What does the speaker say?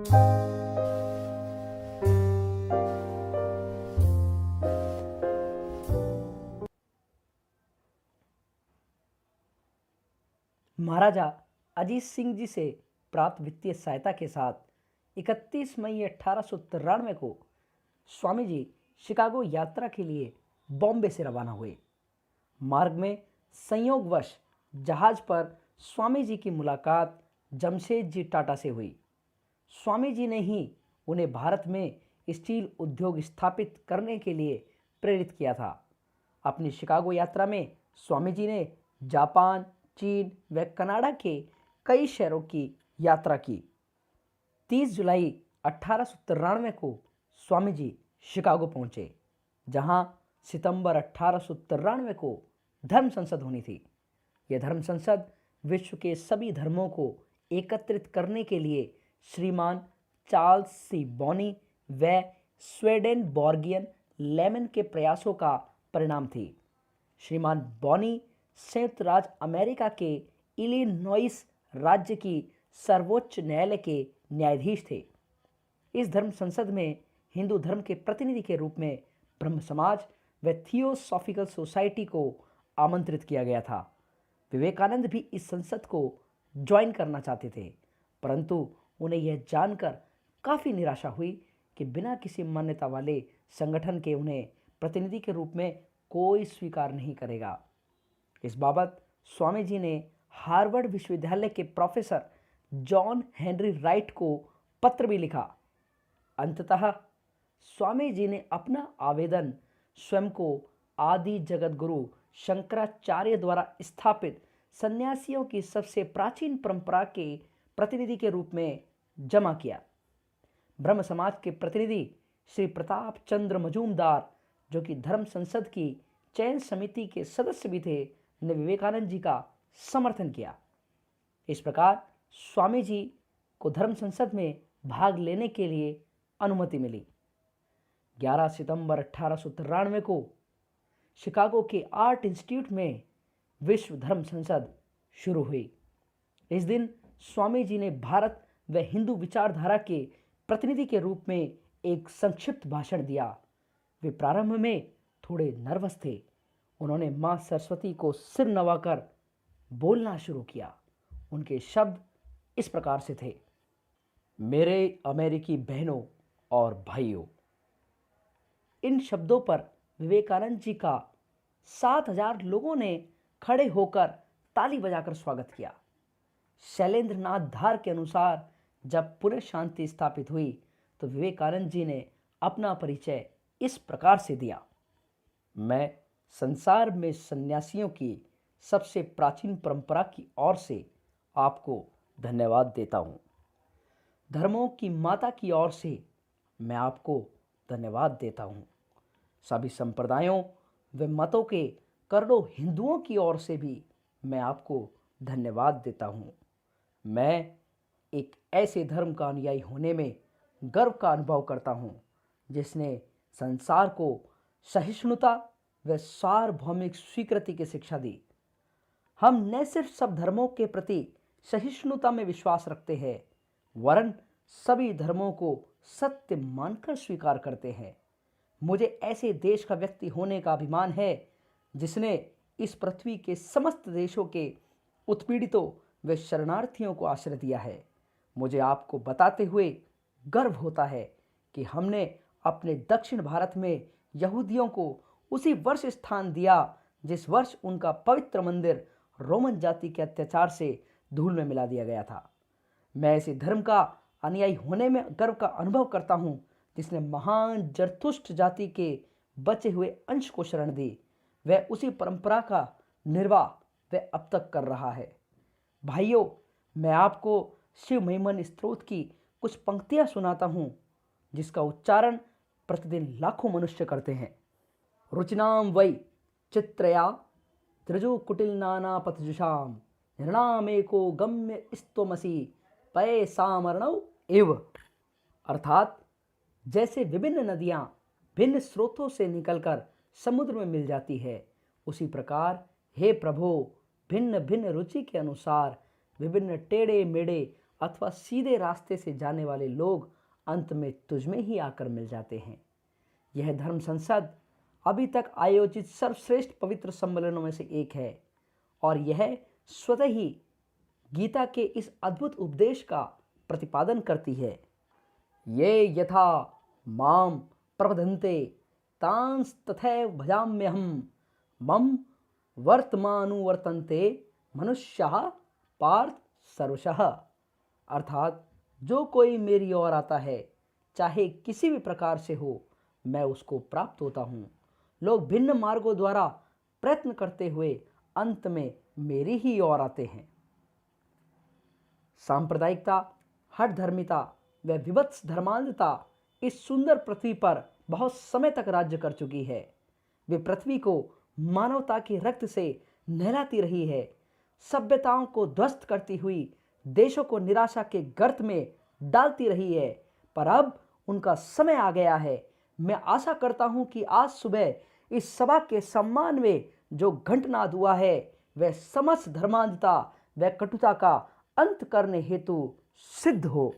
महाराजा अजीत सिंह जी से प्राप्त वित्तीय सहायता के साथ 31 मई 1893 को स्वामी जी शिकागो यात्रा के लिए बॉम्बे से रवाना हुए। मार्ग में संयोगवश जहाज पर स्वामी जी की मुलाकात जमशेद जी टाटा से हुई। स्वामी जी ने ही उन्हें भारत में स्टील उद्योग स्थापित करने के लिए प्रेरित किया था। अपनी शिकागो यात्रा में स्वामी जी ने जापान, चीन व कनाडा के कई शहरों की यात्रा की। 30 जुलाई 1893 को स्वामी जी शिकागो पहुंचे, जहां सितंबर 1893 को धर्म संसद होनी थी। यह धर्म संसद विश्व के सभी धर्मों को एकत्रित करने के लिए श्रीमान चार्ल्स सी बॉनी व स्वेडेनबॉर्गियन लेमन के प्रयासों का परिणाम थी। श्रीमान बॉनी संयुक्त राज्य अमेरिका के इलिनॉइस राज्य की सर्वोच्च न्यायालय के न्यायाधीश थे। इस धर्म संसद में हिंदू धर्म के प्रतिनिधि के रूप में ब्रह्म समाज व थियोसॉफिकल सोसाइटी को आमंत्रित किया गया था। विवेकानंद भी इस संसद को ज्वाइन करना चाहते थे, परंतु उन्हें यह जानकर काफ़ी निराशा हुई कि बिना किसी मान्यता वाले संगठन के उन्हें प्रतिनिधि के रूप में कोई स्वीकार नहीं करेगा। इस बाबत स्वामी जी ने हार्वर्ड विश्वविद्यालय के प्रोफेसर जॉन हेनरी राइट को पत्र भी लिखा। अंततः स्वामी जी ने अपना आवेदन स्वयं को आदि जगत गुरु शंकराचार्य द्वारा स्थापित सन्यासियों की सबसे प्राचीन परंपरा के प्रतिनिधि के रूप में जमा किया। ब्रह्म समाज के प्रतिनिधि श्री प्रताप चंद्र मजूमदार, जो कि धर्म संसद की चयन समिति के सदस्य भी थे, ने विवेकानंद जी का समर्थन किया। इस प्रकार स्वामी जी को धर्म संसद में भाग लेने के लिए अनुमति मिली। 11 सितंबर 1893 को शिकागो के आर्ट इंस्टीट्यूट में विश्व धर्म संसद शुरू हुई। इस दिन स्वामी जी ने भारत व हिंदू विचारधारा के प्रतिनिधि के रूप में एक संक्षिप्त भाषण दिया। वे प्रारंभ में थोड़े नर्वस थे। उन्होंने मां सरस्वती को सिर नवाकर बोलना शुरू किया। उनके शब्द इस प्रकार से थे। मेरे अमेरिकी बहनों और भाइयों। इन शब्दों पर विवेकानंद जी का 7,000 लोगों ने खड़े होकर ताली बजाकर स्वागत किया। शैलेंद्र नाथ धार के अनुसार जब पुनः शांति स्थापित हुई तो विवेकानंद जी ने अपना परिचय इस प्रकार से दिया। मैं संसार में सन्यासियों की सबसे प्राचीन परंपरा की ओर से आपको धन्यवाद देता हूँ। धर्मों की माता की ओर से मैं आपको धन्यवाद देता हूँ। सभी संप्रदायों व मतों के करोड़ों हिंदुओं की ओर से भी मैं आपको धन्यवाद देता हूँ। मैं एक ऐसे धर्म का अनुयायी होने में गर्व का अनुभव करता हूँ जिसने संसार को सहिष्णुता व सार्वभौमिक स्वीकृति की शिक्षा दी। हम न सिर्फ सब धर्मों के प्रति सहिष्णुता में विश्वास रखते हैं, वरन सभी धर्मों को सत्य मानकर स्वीकार करते हैं। मुझे ऐसे देश का व्यक्ति होने का अभिमान है जिसने इस पृथ्वी के समस्त देशों के उत्पीड़ितों व शरणार्थियों को आश्रय दिया है। मुझे आपको बताते हुए गर्व होता है कि हमने अपने दक्षिण भारत में यहूदियों को उसी वर्ष स्थान दिया जिस वर्ष उनका पवित्र मंदिर रोमन जाति के अत्याचार से धूल में मिला दिया गया था। मैं ऐसे धर्म का अनुयायी होने में गर्व का अनुभव करता हूँ जिसने महान जरथुष्ट जाति के बचे हुए अंश को शरण दी। वह उसी परंपरा का निर्वाह वह अब तक कर रहा है। भाइयों, मैं आपको शिव महिमन स्तोत्र की कुछ पंक्तियां सुनाता हूँ जिसका उच्चारण प्रतिदिन लाखों मनुष्य करते हैं। रुचिनाम वै चित्रया त्रिजु कुटिल नाना पथजुषाम निर्णामेको गम्य स्तोमसी पय सामरणव एव। अर्थात जैसे विभिन्न नदियां भिन्न स्रोतों से निकलकर समुद्र में मिल जाती है, उसी प्रकार हे प्रभु भिन्न भिन्न रुचि के अनुसार विभिन्न टेढ़े मेढ़े अथवा सीधे रास्ते से जाने वाले लोग अंत में तुझ में ही आकर मिल जाते हैं। यह धर्म संसद अभी तक आयोजित सर्वश्रेष्ठ पवित्र सम्मेलनों में से एक है और यह स्वतः ही गीता के इस अद्भुत उपदेश का प्रतिपादन करती है। ये यथा माम प्रपद्यन्ते तांस तथैव भजाम्यहम् मम वर्तमानुवर्तन्ते मनुष्याः पार्थ सर्वशः। अर्थात जो कोई मेरी ओर आता है चाहे किसी भी प्रकार से हो, मैं उसको प्राप्त होता हूँ। लोग भिन्न मार्गों द्वारा प्रयत्न करते हुए अंत में मेरी ही ओर आते हैं। सांप्रदायिकता, हठधर्मिता व विभत्स धर्मांधता इस सुंदर पृथ्वी पर बहुत समय तक राज्य कर चुकी है। वे पृथ्वी को मानवता के रक्त से नहलाती रही है, सभ्यताओं को ध्वस्त करती हुई देशों को निराशा के गर्त में डालती रही है, पर अब उनका समय आ गया है। मैं आशा करता हूं कि आज सुबह इस सभा के सम्मान में जो घंटनाद हुआ है वह समस्त धर्मांधता व कटुता का अंत करने हेतु सिद्ध हो।